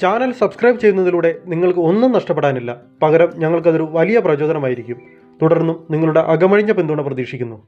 Channel subscribe ചെയ്യുന്നതിലൂടെ നിങ്ങൾക്ക് ഒന്നും നഷ്ടപ്പെടാനില്ല. പകരം ഞങ്ങൾക്കതൊരു വലിയ പ്രചോദനമായിരിക്കും. തുടർന്നും നിങ്ങളുടെ അകമഴിഞ്ഞ പിന്തുണ പ്രതീക്ഷിക്കുന്നു.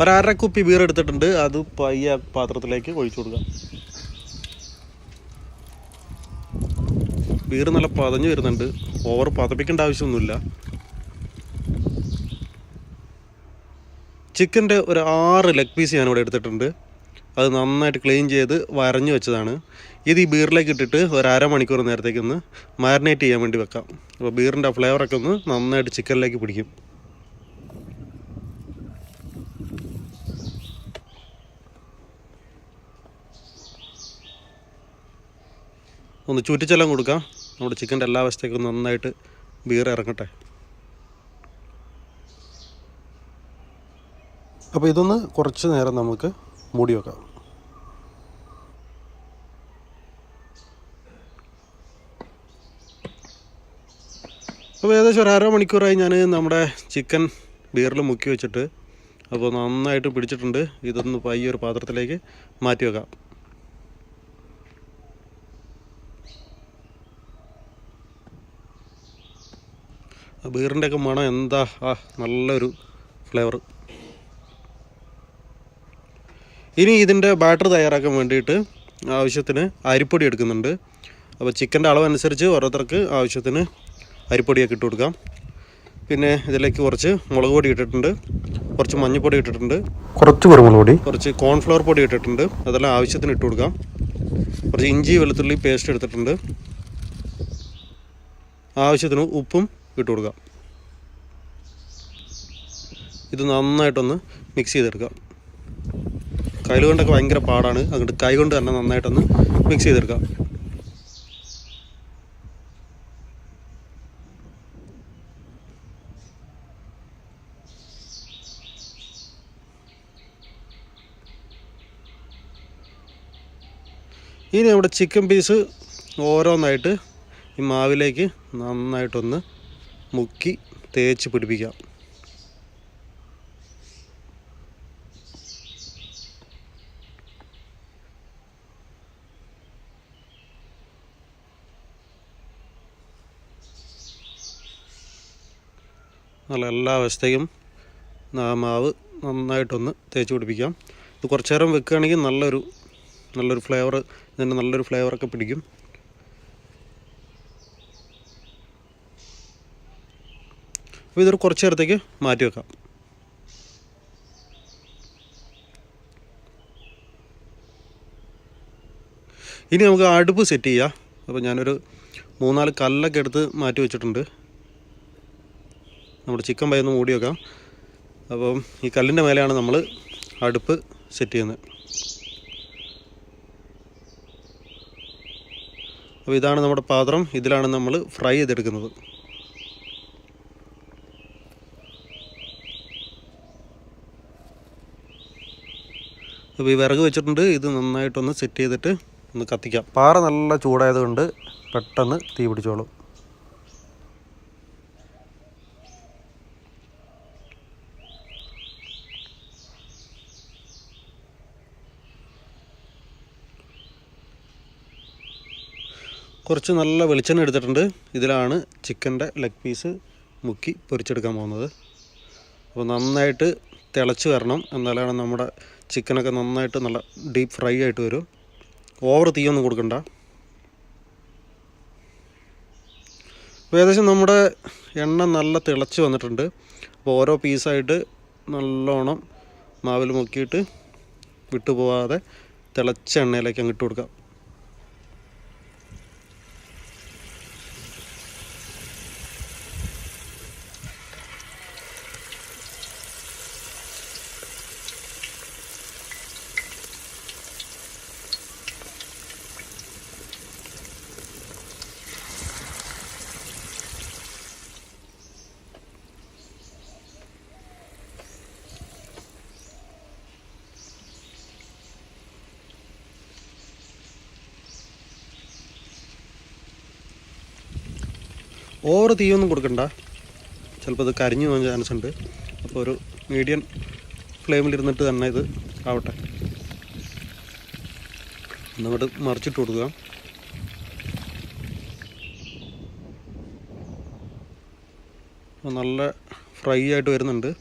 ഒരര കുപ്പി ബീർ എടുത്തിട്ടുണ്ട്. അത് പയ്യ പാത്രത്തിലേക്ക് ഒഴിച്ചു കൊടുക്കുക. ബീർ നല്ല പതഞ്ഞു വരുന്നുണ്ട്. ഓവർ പതപ്പിക്കേണ്ട ആവശ്യമൊന്നുമില്ല. ചിക്കൻ്റെ ഒരു 6 ലെഗ് പീസ് ഞാനിവിടെ എടുത്തിട്ടുണ്ട്. അത് നന്നായിട്ട് ക്ലീൻ ചെയ്ത് വരഞ്ഞു വെച്ചതാണ്. ഇത് ഈ ബീറിലേക്ക് ഇട്ടിട്ട് ഒരു അരമണിക്കൂർ നേരത്തേക്ക് ഒന്ന് മാരിനേറ്റ് ചെയ്യാൻ വേണ്ടി വെക്കാം. അപ്പോൾ ബീറിൻ്റെ ആ ഫ്ലേവറൊക്കെ ഒന്ന് നന്നായിട്ട് ചിക്കനിലേക്ക് പിടിക്കും. ഒന്ന് ചുറ്റിച്ചെല്ലാം കൊടുക്കാം. നമ്മുടെ ചിക്കൻ്റെ എല്ലാ വശത്തേക്കും നന്നായിട്ട് ബീർ ഇറങ്ങട്ടെ. അപ്പോൾ ഇതൊന്ന് കുറച്ച് നേരം നമുക്ക് മൂടി വെക്കാം. അപ്പോൾ ഏകദേശം ഒരു അരമണിക്കൂറായി ഞാൻ നമ്മുടെ ചിക്കൻ ബീറിൽ മുക്കി വെച്ചിട്ട്. അപ്പോൾ നന്നായിട്ട് പിടിച്ചിട്ടുണ്ട്. ഇതൊന്ന് പയ്യൊരു പാത്രത്തിലേക്ക് മാറ്റി വെക്കാം. ബീറിൻ്റെയൊക്കെ മണം എന്താ! നല്ലൊരു ഫ്ലേവർ. ഇനി ഇതിൻ്റെ ബാറ്റർ തയ്യാറാക്കാൻ വേണ്ടിയിട്ട് ആവശ്യത്തിന് അരിപ്പൊടി എടുക്കുന്നുണ്ട്. അപ്പോൾ ചിക്കൻ്റെ അളവനുസരിച്ച് ഓരോരുത്തർക്ക് ആവശ്യത്തിന് അരിപ്പൊടിയൊക്കെ ഇട്ട് കൊടുക്കാം. പിന്നെ ഇതിലേക്ക് കുറച്ച് മുളക് പൊടി ഇട്ടിട്ടുണ്ട്, കുറച്ച് മഞ്ഞൾപ്പൊടി ഇട്ടിട്ടുണ്ട്, കുറച്ച് കുരുമുളക് പൊടി, കുറച്ച് കോൺഫ്ലവർ പൊടി ഇട്ടിട്ടുണ്ട്. അതെല്ലാം ആവശ്യത്തിന് ഇട്ട് കൊടുക്കാം. കുറച്ച് ഇഞ്ചി വെളുത്തുള്ളി പേസ്റ്റ് എടുത്തിട്ടുണ്ട്. ആവശ്യത്തിന് ഉപ്പും ഇട്ട് കൊടുക്കാം. ഇത് നന്നായിട്ടൊന്ന് മിക്സ് ചെയ്തെടുക്കാം. കൈ കൊണ്ടൊക്കെ ഭയങ്കര പാടാണ്. അതുകൊണ്ട് കൈ കൊണ്ട് തന്നെ നന്നായിട്ടൊന്ന് മിക്സ് ചെയ്തെടുക്കാം. ഇനി നമ്മുടെ ചിക്കൻ പീസ് ഓരോന്നായിട്ട് ഈ മാവിലേക്ക് നന്നായിട്ടൊന്ന് മുക്കി തേച്ച് പിടിപ്പിക്കാം. നല്ല എല്ലാ വശത്തേക്കും മാവ് നന്നായിട്ടൊന്ന് തേച്ച് പിടിപ്പിക്കാം. ഇത് കുറച്ച് നേരം വെക്കുകയാണെങ്കിൽ നല്ലൊരു ഫ്ലേവർ, ഇതിൻ്റെ നല്ലൊരു ഫ്ലേവറൊക്കെ പിടിക്കും. അപ്പോൾ ഇതൊരു കുറച്ച് നേരത്തേക്ക് മാറ്റി വെക്കാം. ഇനി നമുക്ക് അടുപ്പ് സെറ്റ് ചെയ്യാം. അപ്പോൾ ഞാനൊരു 3-4 കല്ലൊക്കെ എടുത്ത് മാറ്റി വെച്ചിട്ടുണ്ട്. നമ്മുടെ ചിക്കൻ പയ്യൊന്ന് മൂടി വെക്കാം. അപ്പം ഈ കല്ലിൻ്റെ മേലെയാണ് നമ്മൾ അടുപ്പ് സെറ്റ് ചെയ്യുന്നത്. അപ്പോൾ ഇതാണ് നമ്മുടെ പാത്രം. ഇതിലാണ് നമ്മൾ ഫ്രൈ ചെയ്തെടുക്കുന്നത്. അപ്പോൾ ഈ വിറക് വെച്ചിട്ടുണ്ട്. ഇത് നന്നായിട്ടൊന്ന് സെറ്റ് ചെയ്തിട്ട് ഒന്ന് കത്തിക്കാം. പാറ നല്ല ചൂടായതുകൊണ്ട് പെട്ടെന്ന് തീ പിടിച്ചോളും. കുറച്ച് നല്ല വെളിച്ചെണ്ണ എടുത്തിട്ടുണ്ട്. ഇതിലാണ് ചിക്കൻ്റെ ലെഗ് പീസ് മുക്കി പൊരിച്ചെടുക്കാൻ പോകുന്നത്. അപ്പോൾ നന്നായിട്ട് തിളച്ച് വരണം. എന്നാലാണ് നമ്മുടെ ചിക്കനൊക്കെ നന്നായിട്ട് നല്ല ഡീപ്പ് ഫ്രൈ ആയിട്ട് വരും. ഓവർ തീയൊന്നും കൊടുക്കണ്ട. അപ്പോൾ ഏകദേശം നമ്മുടെ എണ്ണ നല്ല തിളച്ച് വന്നിട്ടുണ്ട്. അപ്പോൾ ഓരോ പീസായിട്ട് നല്ലോണം മാവിൽ മുക്കിയിട്ട് വിട്ടുപോകാതെ തിളച്ച എണ്ണയിലേക്ക് അങ്ങ് ഇട്ട് കൊടുക്കാം. ഓവർ തീയൊന്നും കൊടുക്കണ്ട, ചിലപ്പോൾ ഇത് കരിഞ്ഞു പോകാൻ ചാൻസ് ഉണ്ട്. അപ്പോൾ ഒരു മീഡിയം ഫ്ലെയിമിലിരുന്നിട്ട് തന്നെ ഇത് ആവട്ടെ. എന്നിട്ട് മറിച്ചിട്ട് കൊടുക്കുക. നല്ല ഫ്രൈ ആയിട്ട് വരുന്നുണ്ട്.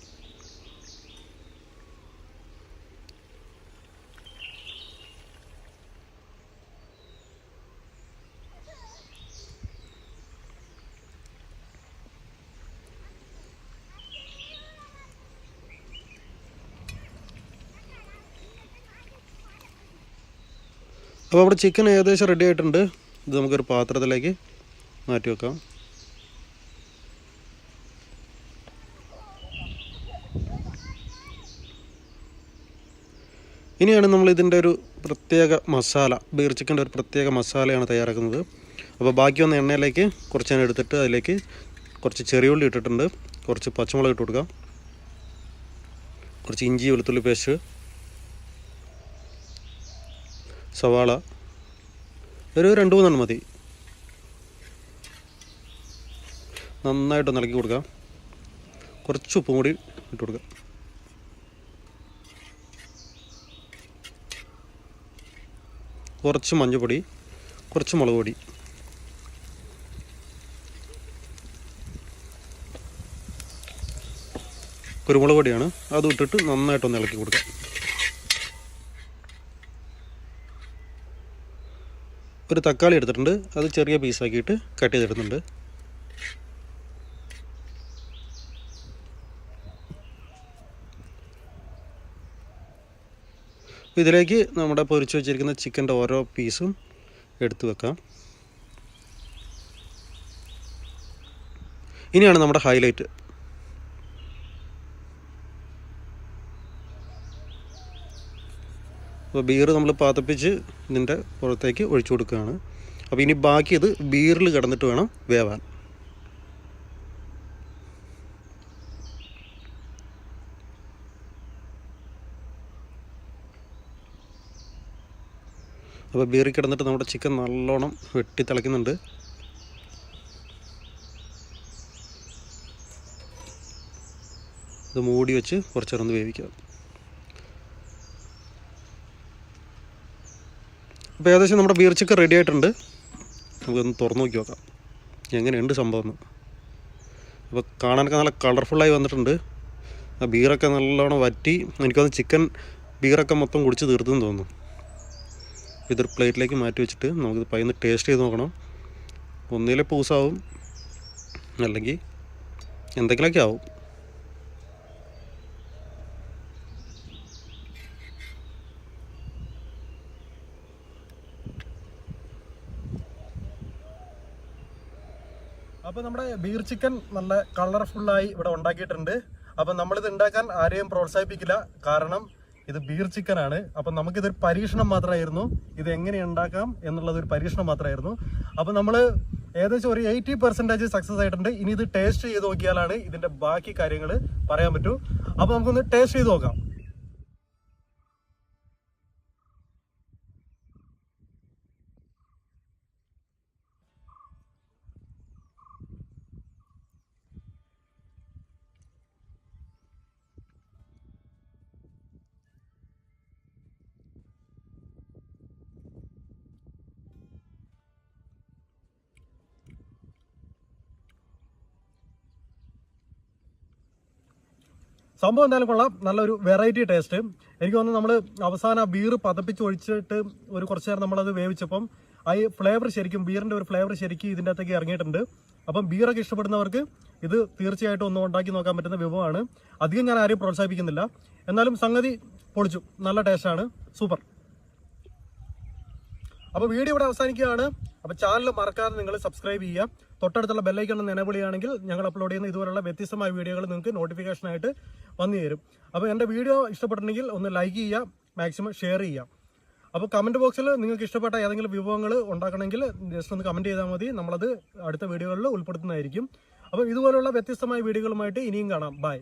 അപ്പോൾ അവിടെ ചിക്കൻ ഏകദേശം റെഡി ആയിട്ടുണ്ട്. ഇത് നമുക്കൊരു പാത്രത്തിലേക്ക് മാറ്റി വെക്കാം. ഇനിയാണ് നമ്മൾ ഇതിൻ്റെ ഒരു പ്രത്യേക മസാല, ബീർ ചിക്കൻ്റെ ഒരു പ്രത്യേക മസാലയാണ് തയ്യാറാക്കുന്നത്. അപ്പോൾ ബാക്കി വന്ന എണ്ണയിലേക്ക് കുറച്ച് എണ്ണ എടുത്തിട്ട് അതിലേക്ക് കുറച്ച് ചെറിയ ഉള്ളി ഇട്ടിട്ടുണ്ട്, കുറച്ച് പച്ചമുളക് ഇട്ട് കൊടുക്കാം, കുറച്ച് ഇഞ്ചി വെളുത്തുള്ളി പേസ്റ്റ്, സവാള ഒരു 2-3 മതി. നന്നായിട്ട് ഇളക്കി കൊടുക്കാം. കുറച്ച് ഉപ്പും കൂടി ഇട്ട് കൊടുക്കാം. കുറച്ച് മഞ്ഞൾപ്പൊടി, കുറച്ച് മുളക് പൊടി, കുരുമുളക് പൊടിയാണ്, അതും ഇട്ടിട്ട് നന്നായിട്ടൊന്ന് ഇളക്കി കൊടുക്കാം. ഒരു തക്കാളി എടുത്തിട്ടുണ്ട്, അത് ചെറിയ പീസാക്കിയിട്ട് കട്ട് ചെയ്തെടുക്കുന്നുണ്ട്. ഇതിലേക്ക് നമ്മുടെ പൊരിച്ച് വെച്ചിരിക്കുന്ന ചിക്കൻ്റെ ഓരോ പീസും എടുത്ത് വെക്കാം. ഇനിയാണ് നമ്മുടെ ഹൈലൈറ്റ്. അപ്പോൾ ബീർ നമ്മൾ പാതപ്പിച്ച് ഇതിൻ്റെ പുറത്തേക്ക് ഒഴിച്ചു കൊടുക്കുകയാണ്. അപ്പോൾ ഇനി ബാക്കി ഇത് ബീറിൽ കിടന്നിട്ട് വേണം വേവാൻ. അപ്പോൾ ബീറിൽ കിടന്നിട്ട് നമ്മുടെ ചിക്കൻ നല്ലോണം വെട്ടി തിളയ്ക്കുന്നുണ്ട്. ഇത് മൂടി വെച്ച് കുറച്ച് നേരം ഒന്ന് വേവിക്കാം. അപ്പോൾ ഏകദേശം നമ്മുടെ ബീർ ചിക്കൻ റെഡി ആയിട്ടുണ്ട്. നമുക്കൊന്ന് തുറന്നു നോക്കി നോക്കാം എങ്ങനെയുണ്ട് സംഭവം എന്ന്. അപ്പോൾ കാണാനൊക്കെ നല്ല കളർഫുള്ളായി വന്നിട്ടുണ്ട്. ആ ബീറൊക്കെ നല്ലോണം വറ്റി, എനിക്കൊന്ന് ചിക്കൻ ബീറൊക്കെ മൊത്തം കുടിച്ച് തീർത്തെന്ന് തോന്നുന്നു. ഇതൊരു പ്ലേറ്റിലേക്ക് മാറ്റി വെച്ചിട്ട് നമുക്കിത് പയ്യൊന്ന് ടേസ്റ്റ് ചെയ്ത് നോക്കണം. ഒന്നിലെ പൂസാവും, അല്ലെങ്കിൽ എന്തെങ്കിലുമൊക്കെ ആവും. അപ്പോൾ നമ്മുടെ ബീർ ചിക്കൻ നല്ല കളർഫുള്ളായി ഇവിടെ ഉണ്ടാക്കിയിട്ടുണ്ട്. അപ്പം നമ്മളിത് ഉണ്ടാക്കാൻ ആരെയും പ്രോത്സാഹിപ്പിക്കില്ല, കാരണം ഇത് ബീർ ചിക്കൻ ആണ്. അപ്പം നമുക്കിതൊരു പരീക്ഷണം മാത്രമായിരുന്നു, ഇത് എങ്ങനെ ഉണ്ടാക്കാം എന്നുള്ളതൊരു പരീക്ഷണം മാത്രമായിരുന്നു. അപ്പം നമ്മൾ ഏകദേശം ഒരു 80% സക്സസ് ആയിട്ടുണ്ട്. ഇനി ഇത് ടേസ്റ്റ് ചെയ്ത് നോക്കിയാലാണ് ഇതിൻ്റെ ബാക്കി കാര്യങ്ങൾ പറയാൻ പറ്റൂ. അപ്പോൾ നമുക്കൊന്ന് ടേസ്റ്റ് ചെയ്ത് നോക്കാം. സംഭവം എന്തായാലും കൊള്ളാം, നല്ലൊരു വെറൈറ്റി ടേസ്റ്റ്. എനിക്ക് തോന്നുന്നു നമ്മൾ അവസാനം ബീർ പതപ്പിച്ച് ഒഴിച്ചിട്ട് ഒരു കുറച്ച് നേരം നമ്മളത് വേവിച്ചപ്പം ആ ഫ്ലേവർ ശരിക്കും, ബീറിൻ്റെ ഒരു ഫ്ലേവർ ശരിക്കും ഇതിൻ്റെ അകത്തേക്ക് ഇറങ്ങിയിട്ടുണ്ട്. അപ്പം ബീറൊക്കെ ഇഷ്ടപ്പെടുന്നവർക്ക് ഇത് തീർച്ചയായിട്ടും ഒന്ന് ഉണ്ടാക്കി നോക്കാൻ പറ്റുന്ന വിഭവമാണ്. അധികം ഞാൻ ആരെയും പ്രോത്സാഹിപ്പിക്കുന്നില്ല, എന്നാലും സംഗതി പൊളിച്ചു, നല്ല ടേസ്റ്റാണ്, സൂപ്പർ. അപ്പോൾ വീഡിയോ ഇവിടെ അവസാനിക്കുകയാണ്. അപ്പോൾ ചാനൽ മറക്കാതെ നിങ്ങൾ സബ്സ്ക്രൈബ് ചെയ്യുക. തൊട്ടടുത്തുള്ള ബെല്ലൈക്കൺ എനേബിൾ ചെയ്യുകയാണെങ്കിൽ ഞങ്ങൾ അപ്ലോഡ് ചെയ്യുന്ന ഇതുപോലുള്ള വ്യത്യസ്തമായ വീഡിയോകൾ നിങ്ങൾക്ക് നോട്ടിഫിക്കേഷനായിട്ട് വന്നു തരും. അപ്പോൾ എൻ്റെ വീഡിയോ ഇഷ്ടപ്പെട്ടിട്ടുണ്ടെങ്കിൽ ഒന്ന് ലൈക്ക് ചെയ്യുക, മാക്സിമം ഷെയർ ചെയ്യുക. അപ്പോൾ കമൻറ്റ് ബോക്സിൽ നിങ്ങൾക്ക് ഇഷ്ടപ്പെട്ട ഏതെങ്കിലും വിഭവങ്ങൾ ഉണ്ടാക്കണമെങ്കിൽ ജസ്റ്റ് ഒന്ന് കമൻറ്റ് ചെയ്താൽ മതി, നമ്മളത് അടുത്ത വീഡിയോകളിൽ ഉൾപ്പെടുത്തുന്നതായിരിക്കും. അപ്പോൾ ഇതുപോലുള്ള വ്യത്യസ്തമായ വീഡിയോകളുമായിട്ട് ഇനിയും കാണാം. ബൈ.